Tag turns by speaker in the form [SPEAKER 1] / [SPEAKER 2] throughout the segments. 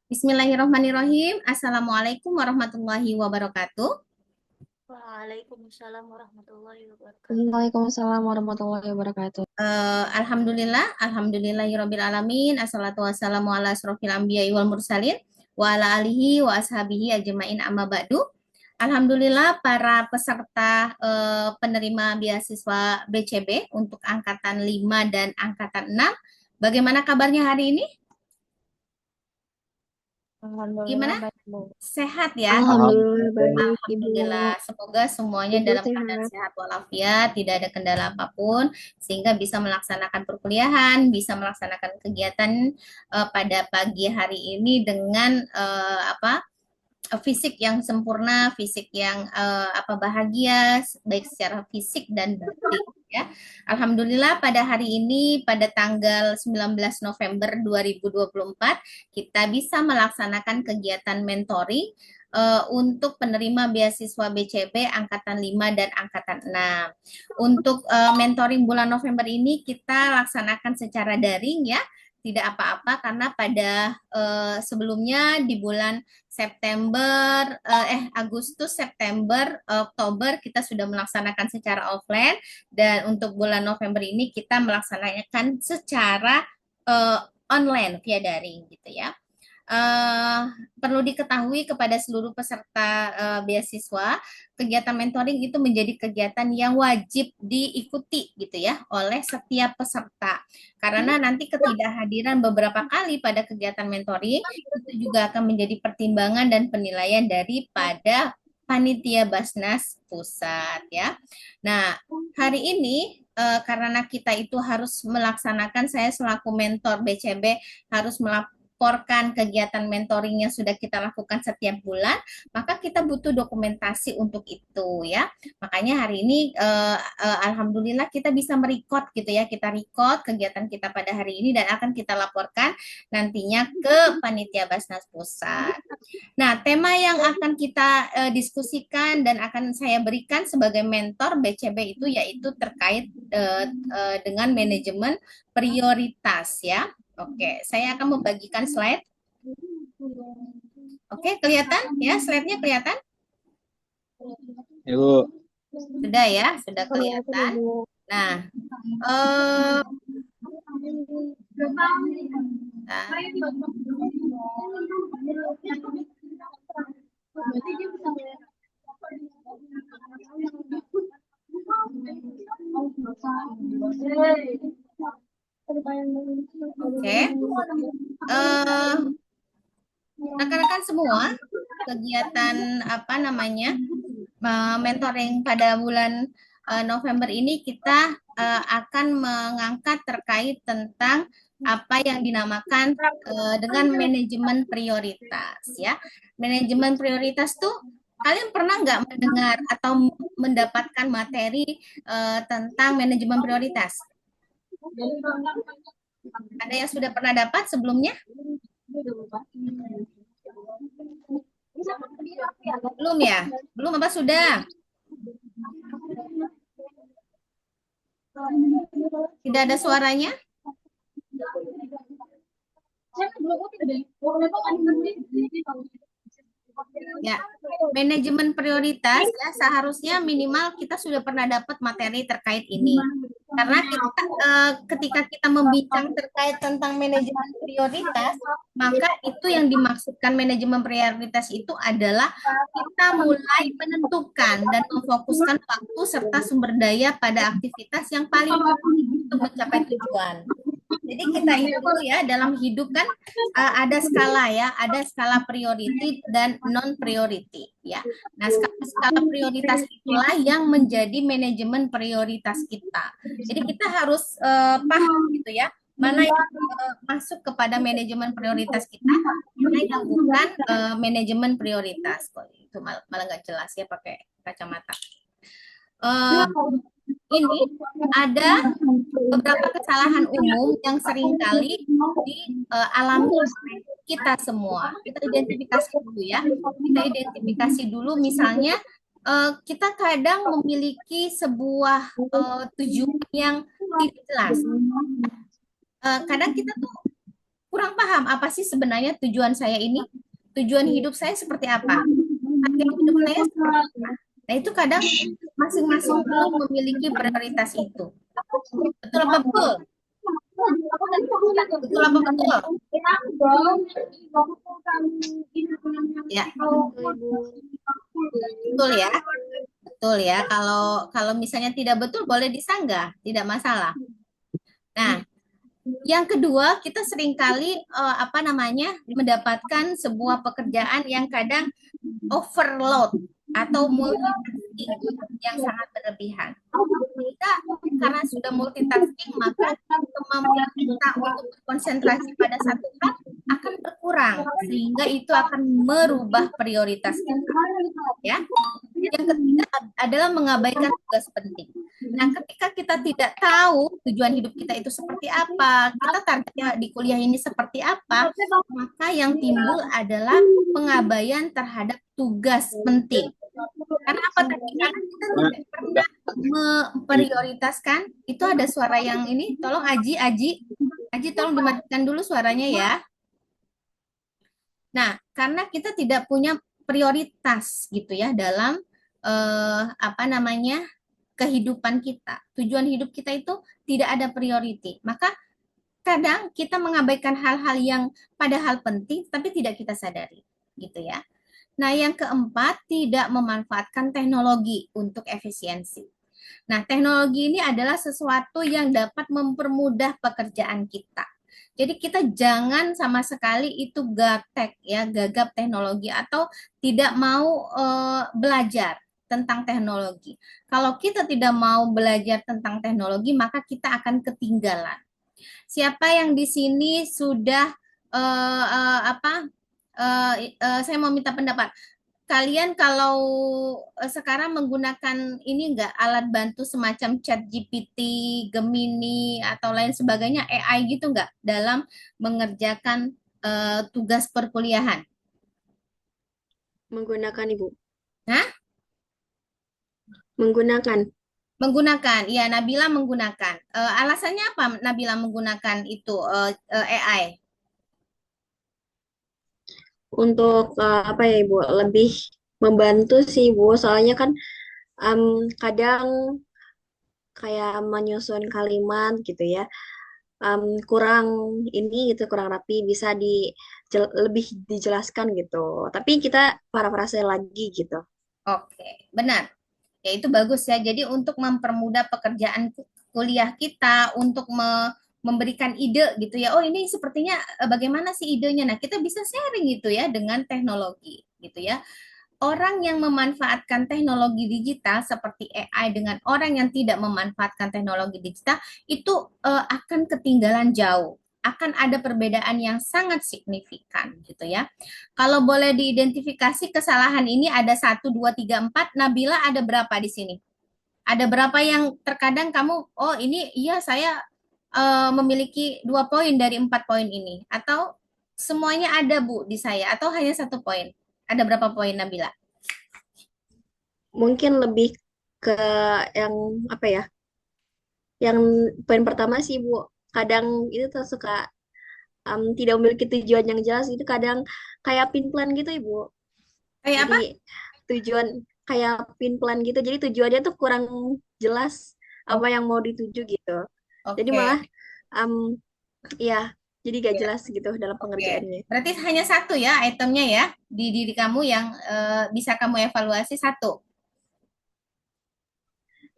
[SPEAKER 1] Bismillahirrahmanirrahim. Assalamualaikum warahmatullahi wabarakatuh.
[SPEAKER 2] Waalaikumsalam warahmatullahi wabarakatuh.
[SPEAKER 3] Waalaikumsalam warahmatullahi wabarakatuh.
[SPEAKER 1] Alhamdulillahirabbil alamin. Assalatu wassalamu ala asrofil anbiya'i wal mursalin wa ala alihi wa ashabihi ajmain amma ba'du. Alhamdulillah para peserta penerima beasiswa BCB untuk angkatan 5 dan angkatan 6. Bagaimana kabarnya hari ini?
[SPEAKER 3] Alhamdulillah
[SPEAKER 1] Gimana?
[SPEAKER 3] baik, Bu.
[SPEAKER 1] Sehat ya?
[SPEAKER 3] Alhamdulillah baik, Ibu.
[SPEAKER 1] Alhamdulillah, semoga semuanya
[SPEAKER 3] Ibu
[SPEAKER 1] dalam keadaan
[SPEAKER 3] sehat.
[SPEAKER 1] sehat walafiat, tidak ada kendala apapun, sehingga bisa melaksanakan perkuliahan, bisa melaksanakan kegiatan pada pagi hari ini dengan fisik yang sempurna, fisik yang bahagia, baik secara fisik dan batin. Ya. Alhamdulillah pada hari ini, pada tanggal 19 November 2024, kita bisa melaksanakan kegiatan mentoring untuk penerima beasiswa BCB angkatan 5 dan angkatan 6. Untuk mentoring bulan November ini kita laksanakan secara daring ya, tidak apa-apa karena pada sebelumnya di bulan Agustus, September, Oktober kita sudah melaksanakan secara offline, dan untuk bulan November ini kita melaksanakan secara online via daring gitu ya. Uh, Perlu diketahui kepada seluruh peserta beasiswa, kegiatan mentoring itu menjadi kegiatan yang wajib diikuti gitu ya oleh setiap peserta. Karena nanti ketidakhadiran beberapa kali pada kegiatan mentoring itu juga akan menjadi pertimbangan dan penilaian daripada panitia Basnas pusat ya. Nah, hari ini karena kita itu harus melaksanakan, saya selaku mentor BCB harus melaporkan kegiatan mentoring yang sudah kita lakukan setiap bulan, maka kita butuh dokumentasi untuk itu ya. Makanya hari ini alhamdulillah kita bisa merecord gitu ya, kita record kegiatan kita pada hari ini dan akan kita laporkan nantinya ke panitia Basnas pusat. Nah, tema yang akan kita diskusikan dan akan saya berikan sebagai mentor BCB itu yaitu terkait dengan manajemen prioritas ya. Oke, saya akan membagikan slide. Oke, kelihatan ya, slide-nya kelihatan?
[SPEAKER 4] Ibu.
[SPEAKER 1] Sudah ya, sudah kelihatan. Nah, Oke. Rekan-rekan semua, kegiatan mentoring pada bulan November ini kita akan mengangkat terkait tentang apa yang dinamakan dengan manajemen prioritas ya. Manajemen prioritas tuh kalian pernah nggak mendengar atau mendapatkan materi tentang manajemen prioritas? Ada yang sudah pernah dapat sebelumnya? Belum ya? Belum apa sudah? Tidak ada suaranya? Ya, manajemen prioritas ya seharusnya minimal kita sudah pernah dapat materi terkait ini. Karena ketika kita membincang terkait tentang manajemen prioritas, maka itu yang dimaksudkan manajemen prioritas itu adalah kita mulai menentukan dan memfokuskan waktu serta sumber daya pada aktivitas yang paling penting untuk mencapai tujuan. Jadi kita itu ya dalam hidup kan ada skala ya, ada skala priority dan non priority ya. Nah, skala prioritas itulah yang menjadi manajemen prioritas kita. Jadi kita harus paham gitu ya, mana yang masuk kepada manajemen prioritas kita, mana yang bukan manajemen prioritas. Kok itu malah nggak jelas ya pakai kacamata. Ini ada beberapa kesalahan umum yang seringkali dialami oleh kita semua. Kita identifikasi dulu ya. Kita identifikasi dulu misalnya kita kadang memiliki sebuah tujuan yang tidak jelas. Kadang kita tuh kurang paham apa sih sebenarnya tujuan saya ini, tujuan hidup saya seperti apa, target hidup saya seperti apa. Nah, itu kadang masing-masing belum memiliki prioritas itu. Betul apa betul? Betul apa betul? Ya,
[SPEAKER 2] Betul, Ibu.
[SPEAKER 1] betul ya. Betul ya. Kalau kalau misalnya tidak betul boleh disanggah, tidak masalah. Nah, yang kedua, kita seringkali apa namanya mendapatkan sebuah pekerjaan yang kadang overload atau multitasking yang sangat berlebihan. Kita karena sudah multitasking, maka kemampuan kita untuk berkonsentrasi pada satu hal akan berkurang, sehingga itu akan merubah prioritas kita. Ya, yang ketiga adalah mengabaikan tugas penting. Nah, ketika kita tidak tahu tujuan hidup kita itu seperti apa, kita targetnya di kuliah ini seperti apa, maka yang timbul adalah pengabaian terhadap tugas penting. Karena apa tadi? Karena kita tidak pernah memprioritaskan. Itu ada suara yang ini, tolong Aji, Aji, Aji tolong dimatikan dulu suaranya ya. Nah, karena kita tidak punya prioritas gitu ya dalam apa namanya kehidupan kita. Tujuan hidup kita itu tidak ada priority. Maka kadang kita mengabaikan hal-hal yang padahal penting tapi tidak kita sadari, gitu ya. Nah, yang keempat, tidak memanfaatkan teknologi untuk efisiensi. Nah, teknologi ini adalah sesuatu yang dapat mempermudah pekerjaan kita. Jadi kita jangan sama sekali itu gaptek ya, gagap teknologi atau tidak mau belajar tentang teknologi. Kalau kita tidak mau belajar tentang teknologi, maka kita akan ketinggalan. Siapa yang di sini sudah apa? Saya mau minta pendapat. Kalian kalau sekarang menggunakan ini enggak alat bantu semacam Chat GPT, Gemini atau lain sebagainya AI gitu enggak dalam mengerjakan tugas perkuliahan?
[SPEAKER 2] Menggunakan, Ibu.
[SPEAKER 1] Hah?
[SPEAKER 2] Menggunakan.
[SPEAKER 1] Menggunakan, ya Nabila menggunakan. Alasannya apa Nabila menggunakan itu AI?
[SPEAKER 2] Untuk apa ya, Ibu? Lebih membantu sih, Ibu. Soalnya kan kadang kayak menyusun kalimat gitu ya. Kurang ini gitu, kurang rapi, bisa lebih dijelaskan gitu. Tapi kita parafrase lagi gitu.
[SPEAKER 1] Oke, benar. Ya itu bagus ya. Jadi untuk mempermudah pekerjaan kuliah kita, untuk memberikan ide gitu ya. Oh ini sepertinya bagaimana sih idenya? Nah kita bisa sharing gitu ya dengan teknologi gitu ya. Orang yang memanfaatkan teknologi digital seperti AI dengan orang yang tidak memanfaatkan teknologi digital itu akan ketinggalan jauh. Akan ada perbedaan yang sangat signifikan gitu ya. Kalau boleh diidentifikasi kesalahan ini ada satu, dua, tiga, empat. Nabila ada berapa di sini? Ada berapa yang terkadang kamu, oh ini iya saya memiliki 2 poin dari 4 poin ini. Atau semuanya ada Bu di saya atau hanya 1 poin? Ada berapa poin Nabila?
[SPEAKER 2] Mungkin lebih ke yang apa ya? Yang poin pertama sih, Bu. Kadang itu tuh suka tidak memiliki tujuan yang jelas. Itu kadang kayak pin plan gitu, Ibu.
[SPEAKER 1] Kayak
[SPEAKER 2] Jadi
[SPEAKER 1] apa?
[SPEAKER 2] tujuan kayak pin plan gitu. Jadi tujuannya tuh kurang jelas apa
[SPEAKER 1] Oh,
[SPEAKER 2] yang mau dituju gitu. Jadi
[SPEAKER 1] oke.
[SPEAKER 2] malah um, ya jadi gak
[SPEAKER 1] Ya,
[SPEAKER 2] jelas gitu dalam
[SPEAKER 1] oke.
[SPEAKER 2] pengerjaannya.
[SPEAKER 1] Berarti hanya satu ya itemnya ya di diri kamu yang bisa kamu evaluasi satu.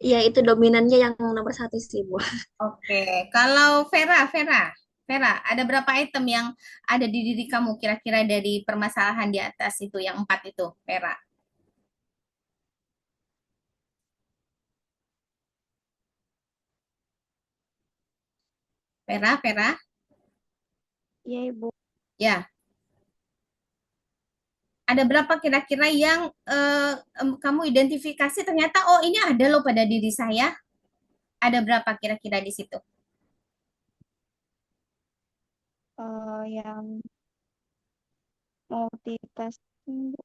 [SPEAKER 2] Iya, itu dominannya yang nomor satu sih, Bu.
[SPEAKER 1] Oke. Kalau Vera, ada berapa item yang ada di diri kamu kira-kira dari permasalahan di atas itu yang 4 itu, Vera? Vera,
[SPEAKER 3] Iya, Ibu.
[SPEAKER 1] ya. Ada berapa kira-kira yang kamu identifikasi ternyata oh ini ada loh pada diri saya? Ada berapa kira-kira di situ?
[SPEAKER 3] Yang multitasking, Bu.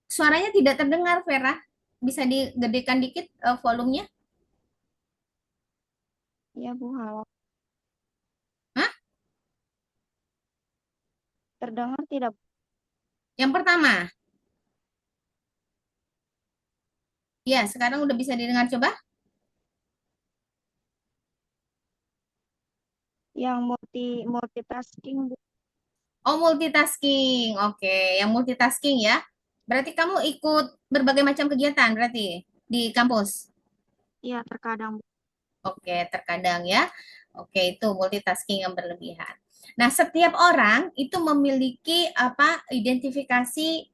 [SPEAKER 1] Suaranya tidak terdengar, Vera. Bisa digedekan dikit volumenya?
[SPEAKER 3] Iya, Bu. Halo. terdengar tidak?
[SPEAKER 1] Yang pertama, ya sekarang udah bisa didengar coba.
[SPEAKER 3] Yang multitasking, Bu.
[SPEAKER 1] Oh, multitasking. Oke, yang multitasking ya. Berarti kamu ikut berbagai macam kegiatan berarti di kampus.
[SPEAKER 3] Iya, terkadang, Bu.
[SPEAKER 1] Oke, terkadang ya. Oke, itu multitasking yang berlebihan. Nah, setiap orang itu memiliki apa identifikasi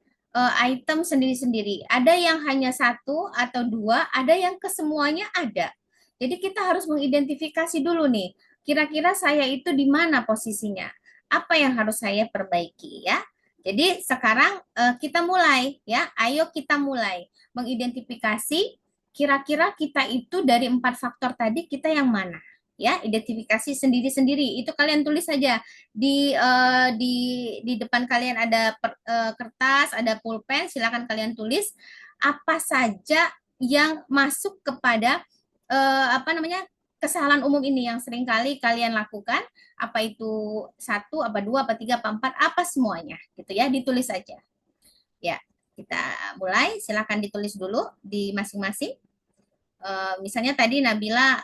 [SPEAKER 1] item sendiri-sendiri. Ada yang hanya satu atau dua, ada yang kesemuanya ada. Jadi kita harus mengidentifikasi dulu nih, kira-kira saya itu di mana posisinya? Apa yang harus saya perbaiki ya? Jadi sekarang kita mulai ya, ayo kita mulai mengidentifikasi kira-kira kita itu dari 4 faktor tadi kita yang mana ya, identifikasi sendiri-sendiri itu kalian tulis saja di depan kalian ada kertas, ada pulpen, silakan kalian tulis apa saja yang masuk kepada apa namanya kesalahan umum ini yang sering kali kalian lakukan, apa itu satu, apa dua, apa tiga, apa empat, apa semuanya gitu ya, ditulis saja ya. Kita mulai, silakan ditulis dulu di masing-masing. Misalnya tadi Nabila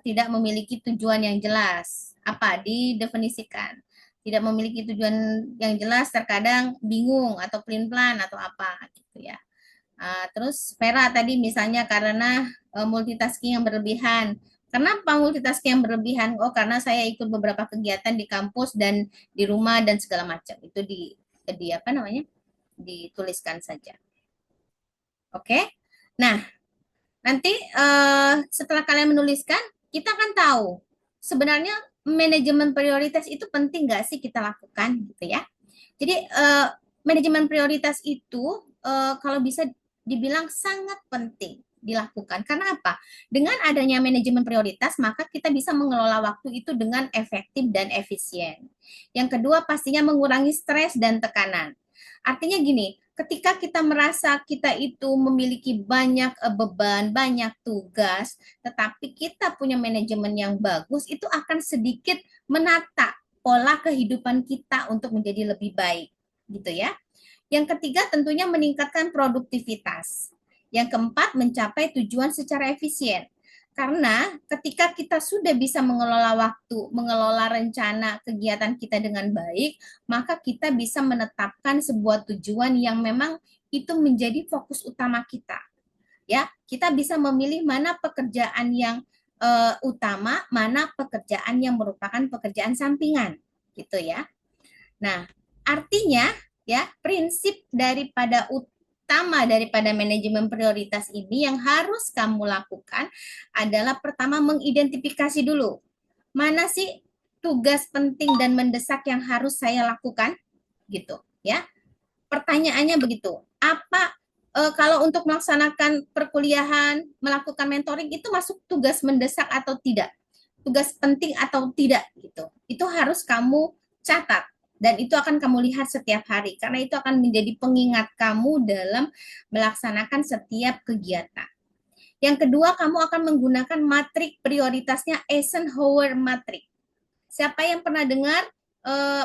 [SPEAKER 1] tidak memiliki tujuan yang jelas. Apa? Didefinisikan. Tidak memiliki tujuan yang jelas, terkadang bingung atau pelin-pelan atau apa gitu ya. Terus Vera tadi misalnya karena multitasking yang berlebihan. Kenapa multitasking yang berlebihan? Oh, karena saya ikut beberapa kegiatan di kampus dan di rumah dan segala macam. Itu di apa namanya? Dituliskan saja. Oke. Nah, nanti setelah kalian menuliskan, kita akan tahu sebenarnya manajemen prioritas itu penting nggak sih kita lakukan gitu ya. Jadi manajemen prioritas itu kalau bisa dibilang sangat penting dilakukan. Karena apa? Dengan adanya manajemen prioritas, maka kita bisa mengelola waktu itu dengan efektif dan efisien. Yang kedua, pastinya mengurangi stres dan tekanan. Artinya gini, ketika kita merasa kita itu memiliki banyak beban, banyak tugas, tetapi kita punya manajemen yang bagus, itu akan sedikit menata pola kehidupan kita untuk menjadi lebih baik, gitu ya. Yang ketiga tentunya meningkatkan produktivitas. Yang keempat mencapai tujuan secara efisien. Karena ketika kita sudah bisa mengelola waktu, mengelola rencana kegiatan kita dengan baik, maka kita bisa menetapkan sebuah tujuan yang memang itu menjadi fokus utama kita. Ya, kita bisa memilih mana pekerjaan yang utama, mana pekerjaan yang merupakan pekerjaan sampingan, gitu ya. Nah, artinya ya prinsip daripada manajemen prioritas ini yang harus kamu lakukan adalah pertama mengidentifikasi dulu mana sih tugas penting dan mendesak yang harus saya lakukan gitu ya. Pertanyaannya begitu, apa kalau untuk melaksanakan perkuliahan, melakukan mentoring itu masuk tugas mendesak atau tidak, tugas penting atau tidak gitu. Itu harus kamu catat dan itu akan kamu lihat setiap hari karena itu akan menjadi pengingat kamu dalam melaksanakan setiap kegiatan. Yang kedua, kamu akan menggunakan matrik prioritasnya Eisenhower matrik. Siapa yang pernah dengar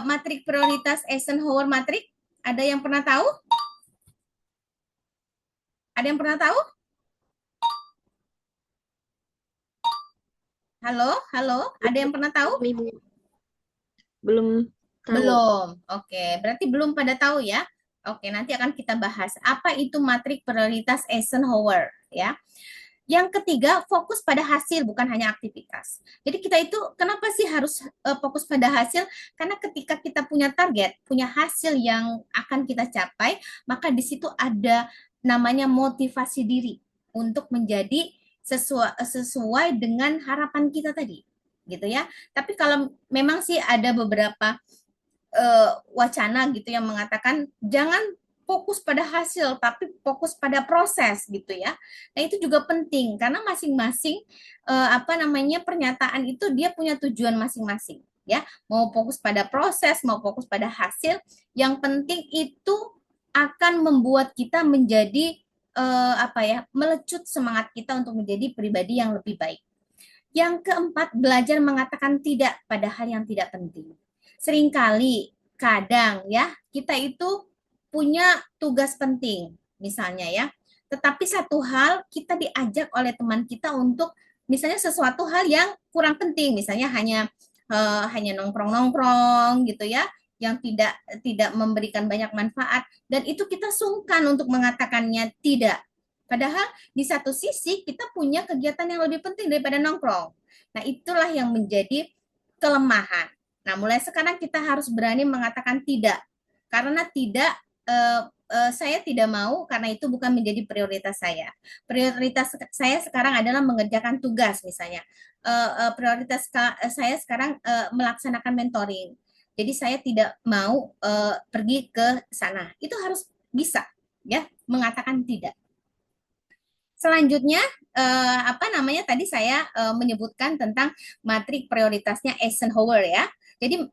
[SPEAKER 1] matrik prioritas Eisenhower matrik? Ada yang pernah tahu? Ada yang pernah tahu? Halo, halo, ada yang pernah tahu?
[SPEAKER 2] Ibu belum tahu.
[SPEAKER 1] Belum. Oke, berarti belum pada tahu ya. Oke, nanti akan kita bahas apa itu matrik prioritas Eisenhower ya. Yang ketiga, fokus pada hasil bukan hanya aktivitas. Jadi kita itu kenapa sih harus fokus pada hasil? Karena ketika kita punya target, punya hasil yang akan kita capai, maka di situ ada namanya motivasi diri untuk menjadi sesuai dengan harapan kita tadi, gitu ya. Tapi kalau memang sih ada beberapa wacana gitu yang mengatakan jangan fokus pada hasil tapi fokus pada proses gitu ya. Nah, itu juga penting karena masing-masing apa namanya pernyataan itu dia punya tujuan masing-masing ya. Mau fokus pada proses, mau fokus pada hasil, yang penting itu akan membuat kita menjadi apa ya, melecut semangat kita untuk menjadi pribadi yang lebih baik. Yang keempat, belajar mengatakan tidak pada hal yang tidak penting. seringkali, kadang ya, kita itu punya tugas penting, misalnya ya. Tetapi satu hal kita diajak oleh teman kita untuk misalnya sesuatu hal yang kurang penting, misalnya hanya nongkrong-nongkrong gitu ya, yang tidak tidak memberikan banyak manfaat dan itu kita sungkan untuk mengatakannya tidak. Padahal di satu sisi kita punya kegiatan yang lebih penting daripada nongkrong. Nah, itulah yang menjadi kelemahan. Nah, mulai sekarang kita harus berani mengatakan tidak. Karena tidak saya tidak mau karena itu bukan menjadi prioritas saya. Prioritas saya sekarang adalah mengerjakan tugas misalnya. Prioritas saya sekarang melaksanakan mentoring. Jadi saya tidak mau pergi ke sana. Itu harus bisa ya mengatakan tidak. Selanjutnya apa namanya tadi saya menyebutkan tentang matrik prioritasnya Eisenhower ya. Jadi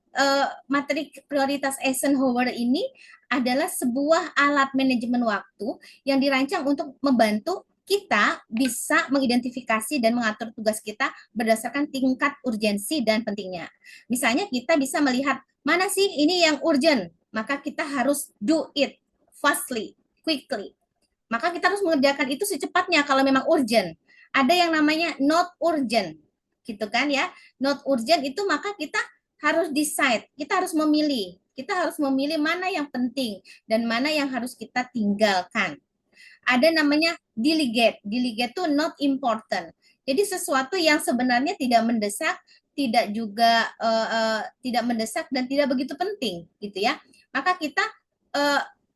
[SPEAKER 1] matrik prioritas Eisenhower ini adalah sebuah alat manajemen waktu yang dirancang untuk membantu kita bisa mengidentifikasi dan mengatur tugas kita berdasarkan tingkat urgensi dan pentingnya. Misalnya kita bisa melihat mana sih ini yang urgent, maka kita harus do it fastly, quickly. Maka kita harus mengerjakan itu secepatnya kalau memang urgent. Ada yang namanya not urgent, gitu kan ya. Not urgent itu maka kita harus decide, kita harus memilih. Kita harus memilih mana yang penting dan mana yang harus kita tinggalkan. Ada namanya delegate. Delegate itu not important. Jadi sesuatu yang sebenarnya tidak mendesak, tidak juga tidak mendesak dan tidak begitu penting, gitu ya. Maka kita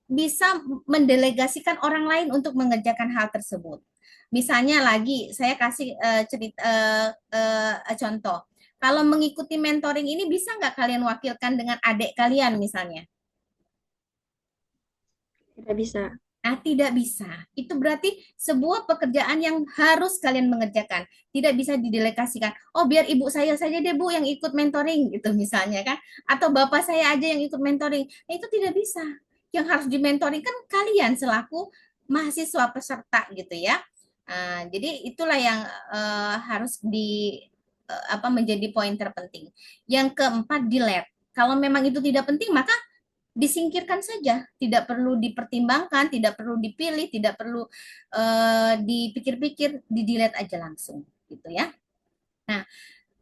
[SPEAKER 1] bisa mendelegasikan orang lain untuk mengerjakan hal tersebut. Misalnya lagi, saya kasih contoh. Kalau mengikuti mentoring ini bisa nggak kalian wakilkan dengan adik kalian misalnya?
[SPEAKER 2] Tidak bisa.
[SPEAKER 1] Nah, tidak bisa. Itu berarti sebuah pekerjaan yang harus kalian mengerjakan. Tidak bisa didelegasikan. Oh, biar ibu saya saja deh, Bu, yang ikut mentoring, gitu misalnya kan. Atau bapak saya aja yang ikut mentoring. Nah, itu tidak bisa. Yang harus dimentoring kan kalian selaku mahasiswa peserta gitu ya. Nah, jadi itulah yang harus menjadi poin terpenting. Yang keempat, delete. Kalau memang itu tidak penting, maka disingkirkan saja, tidak perlu dipertimbangkan, tidak perlu dipilih, tidak perlu dipikir-pikir, di-delete aja langsung, gitu ya. Nah,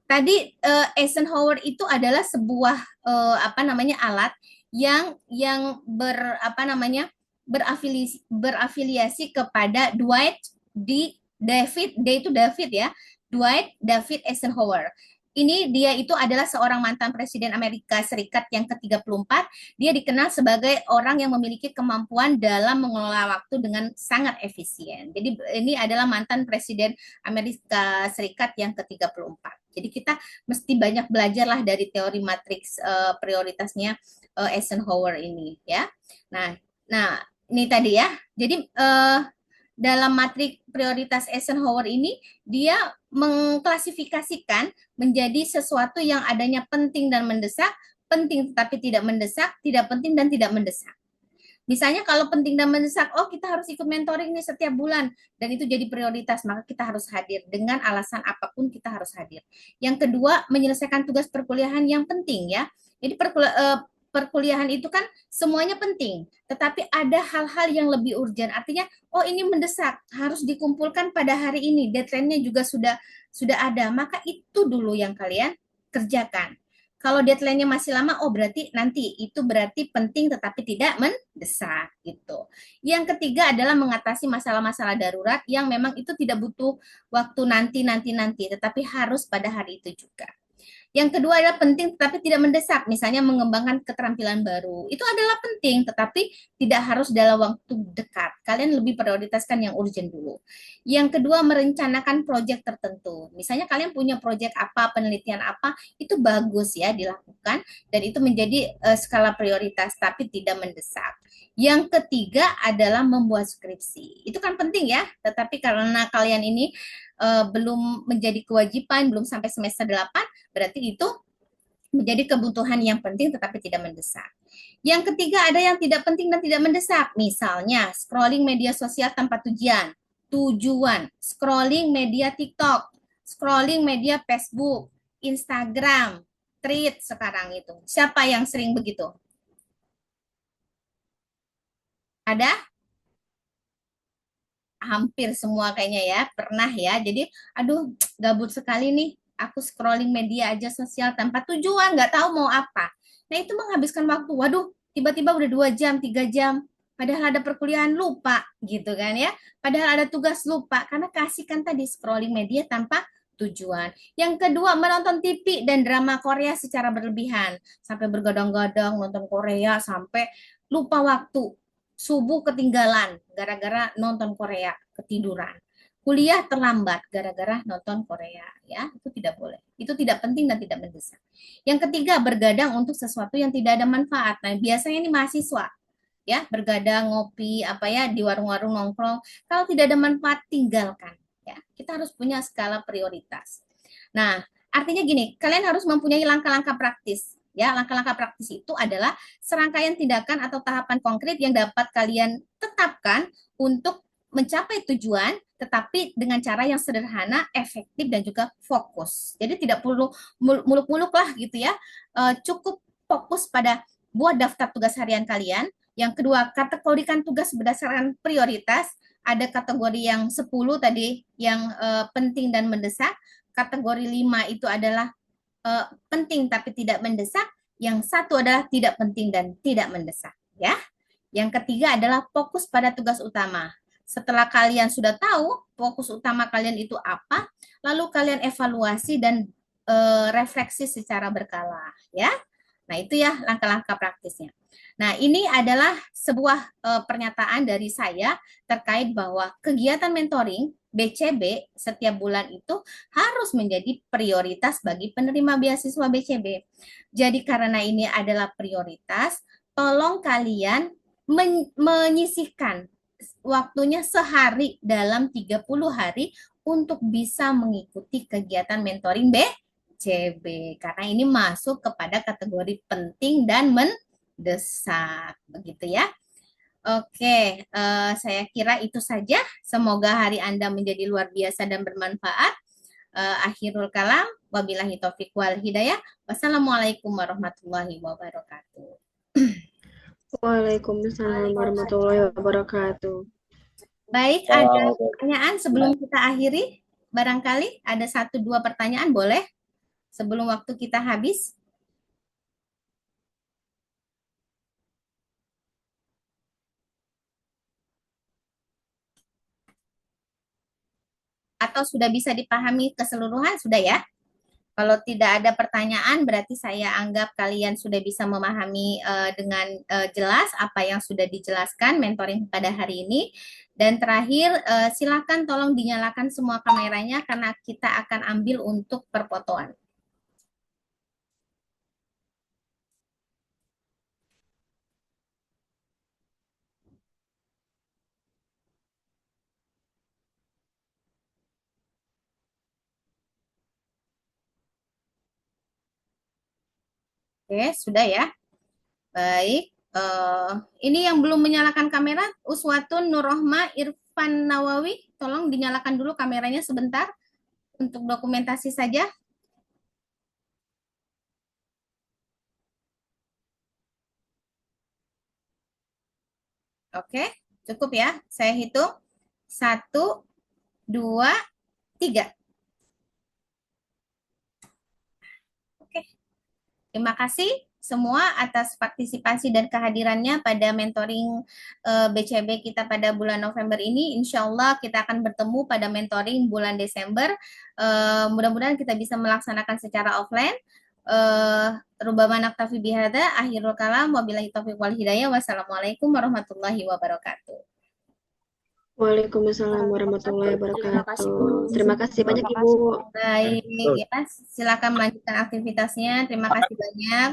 [SPEAKER 1] tadi Eisenhower itu adalah sebuah alat yang berafiliasi kepada Dwight D. David, D itu David ya, Dwight David Eisenhower. Ini dia itu adalah seorang mantan presiden Amerika Serikat yang ke-34. Dia dikenal sebagai orang yang memiliki kemampuan dalam mengelola waktu dengan sangat efisien. Jadi ini adalah mantan presiden Amerika Serikat yang ke-34. Jadi kita mesti banyak belajar lah dari teori matriks prioritasnya Eisenhower ini ya. Nah, ini tadi ya. Jadi dalam matrik prioritas Eisenhower ini dia mengklasifikasikan menjadi sesuatu yang adanya penting dan mendesak, penting tetapi tidak mendesak, tidak penting dan tidak mendesak. Misalnya kalau penting dan mendesak, oh kita harus ikut mentoring nih setiap bulan dan itu jadi prioritas, maka kita harus hadir dengan alasan apapun kita harus hadir. Yang kedua, menyelesaikan tugas perkuliahan yang penting ya. Jadi perkuliahan itu kan semuanya penting, tetapi ada hal-hal yang lebih urgent. Artinya, oh ini mendesak, harus dikumpulkan pada hari ini, deadline-nya juga sudah ada. Maka itu dulu yang kalian kerjakan. Kalau deadline-nya masih lama, oh berarti nanti itu berarti penting tetapi tidak mendesak gitu. Yang ketiga adalah mengatasi masalah-masalah darurat yang memang itu tidak butuh waktu nanti, tetapi harus pada hari itu juga. Yang kedua adalah penting tetapi tidak mendesak, misalnya mengembangkan keterampilan baru. Itu adalah penting tetapi tidak harus dalam waktu dekat. Kalian lebih prioritaskan yang urgent dulu. Yang kedua, merencanakan proyek tertentu. Misalnya kalian punya proyek apa, penelitian apa, itu bagus ya dilakukan dan itu menjadi skala prioritas tapi tidak mendesak. Yang ketiga adalah membuat skripsi. Itu kan penting ya, tetapi karena kalian ini belum menjadi kewajiban, belum sampai semester 8, berarti itu menjadi kebutuhan yang penting tetapi tidak mendesak. Yang ketiga ada yang tidak penting dan tidak mendesak. Misalnya scrolling media sosial tanpa tujuan, scrolling media TikTok, scrolling media Facebook, Instagram, treat sekarang itu. Siapa yang sering begitu? Ada? Hampir semua kayaknya ya, pernah ya. Jadi, aduh, gabut sekali nih. Aku scrolling media aja sosial tanpa tujuan, nggak tahu mau apa. Nah, itu menghabiskan waktu. Waduh, tiba-tiba udah 2 jam, 3 jam. Padahal ada perkuliahan lupa, gitu kan ya. Padahal ada tugas lupa, karena kasihkan tadi scrolling media tanpa tujuan. Yang kedua, menonton TV dan drama Korea secara berlebihan. Sampai bergadang-gadang nonton Korea, sampai lupa waktu subuh ketinggalan gara-gara nonton Korea, ketiduran. Kuliah terlambat gara-gara nonton Korea, ya. Itu tidak boleh. Itu tidak penting dan tidak mendesak. Yang ketiga, bergadang untuk sesuatu yang tidak ada manfaat. Nah, biasanya ini mahasiswa, ya, bergadang ngopi apa ya di warung-warung nongkrong. Kalau tidak ada manfaat, tinggalkan, ya. Kita harus punya skala prioritas. Nah, artinya gini, kalian harus mempunyai langkah-langkah praktis. Ya, langkah-langkah praktis itu adalah serangkaian tindakan atau tahapan konkret yang dapat kalian tetapkan untuk mencapai tujuan, tetapi dengan cara yang sederhana, efektif, dan juga fokus. Jadi tidak perlu muluk-muluk lah gitu ya. Cukup fokus pada buat daftar tugas harian kalian. Yang kedua, kategorikan tugas berdasarkan prioritas. Ada kategori yang 10 tadi yang penting dan mendesak. Kategori 5 itu adalah penting tapi tidak mendesak. Yang satu adalah tidak penting dan tidak mendesak, ya. Yang ketiga adalah fokus pada tugas utama. Setelah kalian sudah tahu fokus utama kalian itu apa, lalu kalian evaluasi dan refleksi secara berkala, ya. Nah, itu ya langkah-langkah praktisnya. Nah, ini adalah sebuah pernyataan dari saya terkait bahwa kegiatan mentoring BCB setiap bulan itu harus menjadi prioritas bagi penerima beasiswa BCB. Jadi karena ini adalah prioritas, tolong kalian menyisihkan waktunya sehari dalam 30 hari untuk bisa mengikuti kegiatan mentoring BCB. Karena ini masuk kepada kategori penting dan mendesak. Begitu ya. Oke, saya kira itu saja. Semoga hari Anda menjadi luar biasa dan bermanfaat. Akhirul kalam, wabillahi taufiq wal hidayah. Wassalamualaikum warahmatullahi wabarakatuh.
[SPEAKER 2] Waalaikumsalam warahmatullahi wabarakatuh.
[SPEAKER 1] Baik, ada pertanyaan sebelum kita akhiri? Barangkali ada 1-2 pertanyaan, boleh? Sebelum waktu kita habis. Atau sudah bisa dipahami keseluruhan? Sudah ya? Kalau tidak ada pertanyaan, berarti saya anggap kalian sudah bisa memahami dengan jelas apa yang sudah dijelaskan mentoring pada hari ini. Dan terakhir, silakan tolong dinyalakan semua kameranya karena kita akan ambil untuk perfotoan. Oke, sudah ya. Baik. Ini yang belum menyalakan kamera, Uswatun Nurrohma Irfan Nawawi, tolong dinyalakan dulu kameranya sebentar untuk dokumentasi saja. Oke, cukup ya. Saya hitung. 1, 2, 3. Oke. Terima kasih semua atas partisipasi dan kehadirannya pada mentoring BCB kita pada bulan November ini. Insya Allah kita akan bertemu pada mentoring bulan Desember. Mudah-mudahan kita bisa melaksanakan secara offline. Rubama naktafi bihada, akhirul kalam, wabillahi taufiq wal hidayah, wassalamualaikum warahmatullahi wabarakatuh.
[SPEAKER 2] Waalaikumsalam warahmatullahi
[SPEAKER 3] Terima kasih,
[SPEAKER 2] wabarakatuh.
[SPEAKER 3] Bu.
[SPEAKER 2] Terima kasih banyak,
[SPEAKER 3] Terima
[SPEAKER 2] Ibu.
[SPEAKER 3] kasih.
[SPEAKER 1] Baik, ya, silakan melanjutkan aktivitasnya. Terima kasih banyak.